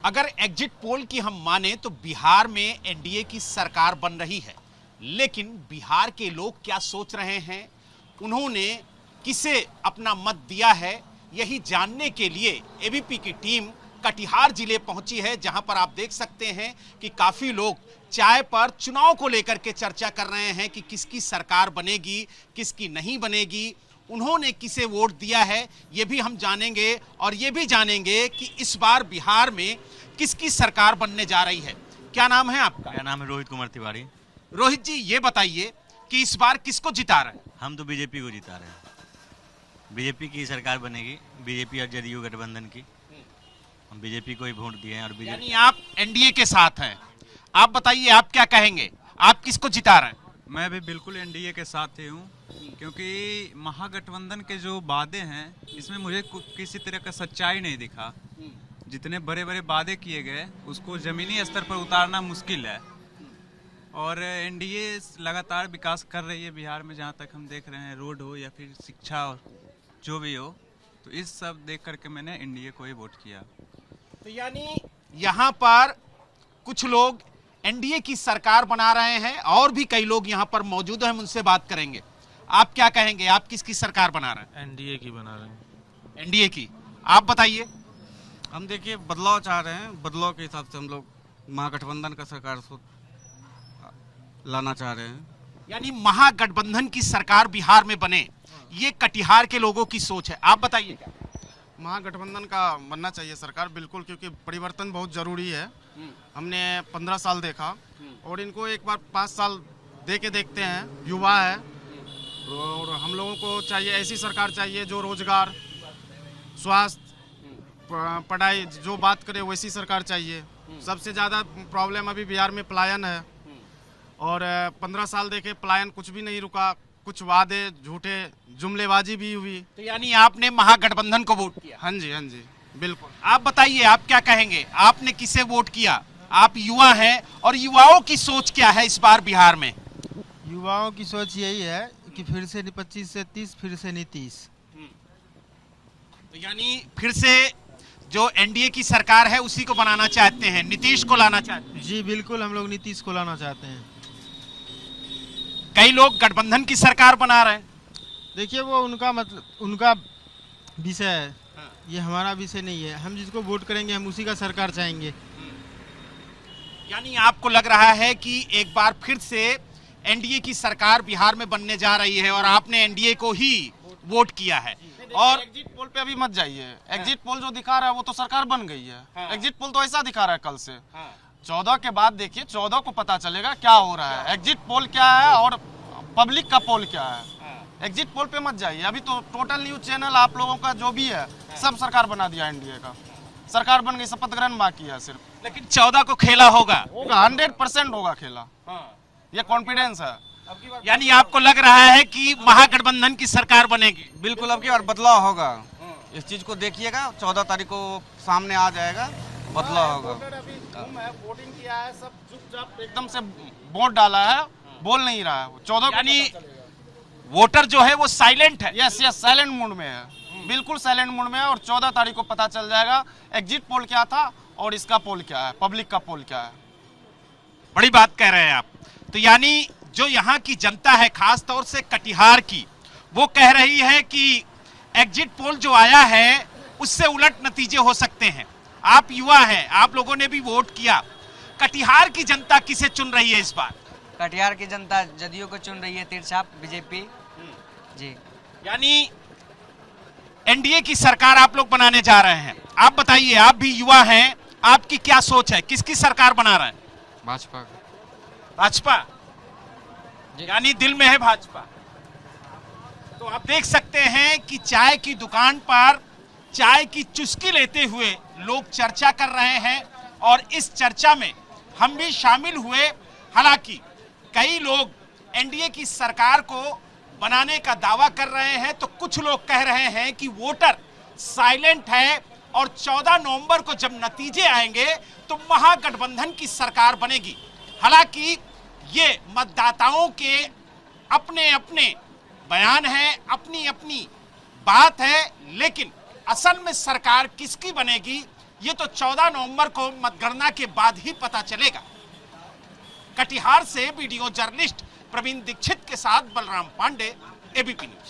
अगर exit poll की हम माने तो बिहार में एनडीए की सरकार बन रही है, लेकिन बिहार के लोग क्या सोच रहे हैं, उन्होंने किसे अपना मत दिया है, यही जानने के लिए एबीपी की टीम कटिहार जिले पहुंची है, जहां पर आप देख सकते हैं कि काफी लोग चाय पर चुनाव को लेकर के चर्चा कर रहे हैं कि किसकी सरकार बनेगी, किसकी नहीं बनेगी, उन्होंने किसे वोट दिया है, ये भी हम जानेंगे। और ये भी जानेंगे कि इस बार बिहार में किसकी सरकार बनने जा रही है। क्या नाम है आपका? मेरा नाम है रोहित कुमार तिवारी। रोहित जी, ये बताइए कि इस बार किसको जिता रहे हैं? हम तो बीजेपी को जिता रहे हैं। बीजेपी की सरकार बनेगी, बीजेपी और जदयू गठबंधन की। हम बीजेपी को ही वोट दिए हैं और बीजेपी। यानी आप एनडीए के साथ हैं। आप बताइए, आप क्या कहेंगे, आप किसको जिता रहे हैं? मैं भी बिल्कुल एनडीए के साथ ही हूँ, क्योंकि महागठबंधन के जो वादे हैं इसमें मुझे किसी तरह का सच्चाई नहीं दिखा। जितने बड़े बड़े वादे किए गए उसको ज़मीनी स्तर पर उतारना मुश्किल है। और एनडीए लगातार विकास कर रही है बिहार में, जहाँ तक हम देख रहे हैं, रोड हो या फिर शिक्षा हो, जो भी हो, तो इस सब देख करके मैंने एनडीए को ही वोट किया। तो यानी यहाँ पर कुछ लोग एनडीए की सरकार बना रहे हैं और भी कई लोग यहाँ पर मौजूद हैं, हम उनसे बात करेंगे। आप क्या कहेंगे, आप किसकी सरकार बना रहे हैं? एनडीए की बना रहे हैं। एनडीए की। आप बताइए। हम देखिए बदलाव चाह रहे हैं, बदलाव के हिसाब से हम लोग महागठबंधन का सरकार लाना चाह रहे हैं। यानी महागठबंधन की सरकार बिहार में बने, ये कटिहार के लोगों की सोच है। आप बताइए। महागठबंधन का बनना चाहिए सरकार, बिल्कुल, क्योंकि परिवर्तन बहुत ज़रूरी है। हमने 15 साल देखा और इनको एक बार 5 साल दे के देखते हैं। युवा है और हम लोगों को चाहिए ऐसी सरकार चाहिए जो रोजगार, स्वास्थ्य, पढ़ाई, जो बात करे वैसी सरकार चाहिए। सबसे ज़्यादा प्रॉब्लम अभी बिहार में पलायन है और 15 साल देखे पलायन कुछ भी नहीं रुका, कुछ वादे झूठे, जुमलेबाजी भी हुई। तो यानी आपने महागठबंधन को वोट किया? हाँ जी, बिल्कुल। आप बताइए, आप क्या कहेंगे, आपने किसे वोट किया? आप युवा हैं और युवाओं की सोच क्या है इस बार बिहार में? युवाओं की सोच यही है कि फिर से 25 से 30, फिर से नीतीश। तो यानी फिर से जो एनडीए की सरकार है उसी को बनाना चाहते हैं, नीतीश को लाना चाहते हैं? जी बिल्कुल, हम लोग नीतीश को लाना चाहते हैं। कई लोग गठबंधन की सरकार बना रहे हैं। देखिए, वो उनका मतलब, उनका विषय है, ये हमारा विषय नहीं है। हम जिसको वोट करेंगे हम उसी का सरकार चाहेंगे। यानी आपको लग रहा है कि एक बार फिर से एनडीए की सरकार बिहार में बनने जा रही है और आपने एनडीए को ही वोट किया है। और एग्जिट पोल पे अभी मत जाइए। एग्जिट पोल जो दिखा रहा है वो तो सरकार बन गई है। एग्जिट पोल तो ऐसा दिखा रहा है कल से। 14 के बाद देखिए, 14 को पता चलेगा क्या हो रहा है, एग्जिट पोल क्या है और पब्लिक का पोल क्या है। एग्जिट पोल पे मत जाइए। अभी तो टोटल न्यूज चैनल आप लोगों का जो भी है सब सरकार बना दिया। एनडीए का सरकार बन गई, शपथ ग्रहण बाकी है सिर्फ। लेकिन 14 को खेला होगा 100% होगा खेला, ये कॉन्फिडेंस है। यानी आपको लग रहा है कि महागठबंधन की सरकार बनेगी? बिल्कुल, अब की बार बदलाव होगा। इस चीज को देखिएगा, 14 तारीख को सामने आ जाएगा, बदलाव होगा। वोटिंग किया है, सब चुपचाप एकदम से वोट डाला है, बोल नहीं रहा है। 14 यानी वोटर जो है वो साइलेंट है। यस, साइलेंट मोड में है, बिल्कुल साइलेंट मोड में है। और 14 तारीख को पता चल जाएगा एग्जिट पोल क्या था और इसका पोल क्या है, पब्लिक का पोल क्या है। बड़ी बात कह रहे हैं आप। तो यानी जो यहाँ की जनता है, खास तौर से कटिहार की, वो कह रही है कि एग्जिट पोल जो आया है उससे उलट नतीजे हो सकते हैं। आप युवा हैं, आप लोगों ने भी वोट किया। कटिहार की जनता किसे चुन रही है इस बार? कटिहार की जनता जदयू को चुन रही है, तिरछा बीजेपी जी। यानी एनडीए की सरकार आप लोग बनाने जा रहे हैं। आप बताइए, आप भी युवा हैं, आपकी क्या सोच है, किसकी सरकार बना रहे हैं? भाजपा। भाजपा? यानी दिल में है भाजपा। तो आप देख सकते हैं कि चाय की दुकान पर चाय की चुस्की लेते हुए लोग चर्चा कर रहे हैं और इस चर्चा में हम भी शामिल हुए। हालांकि कई लोग एनडीए की सरकार को बनाने का दावा कर रहे हैं, तो कुछ लोग कह रहे हैं कि वोटर साइलेंट है और 14 नवंबर को जब नतीजे आएंगे तो महागठबंधन की सरकार बनेगी। हालांकि ये मतदाताओं के अपने अपने बयान है, अपनी अपनी बात है, लेकिन असल में सरकार किसकी बनेगी ये तो 14 नवंबर को मतगणना के बाद ही पता चलेगा। कटिहार से वीडियो जर्नलिस्ट प्रवीण दीक्षित के साथ बलराम पांडे, एबीपी न्यूज।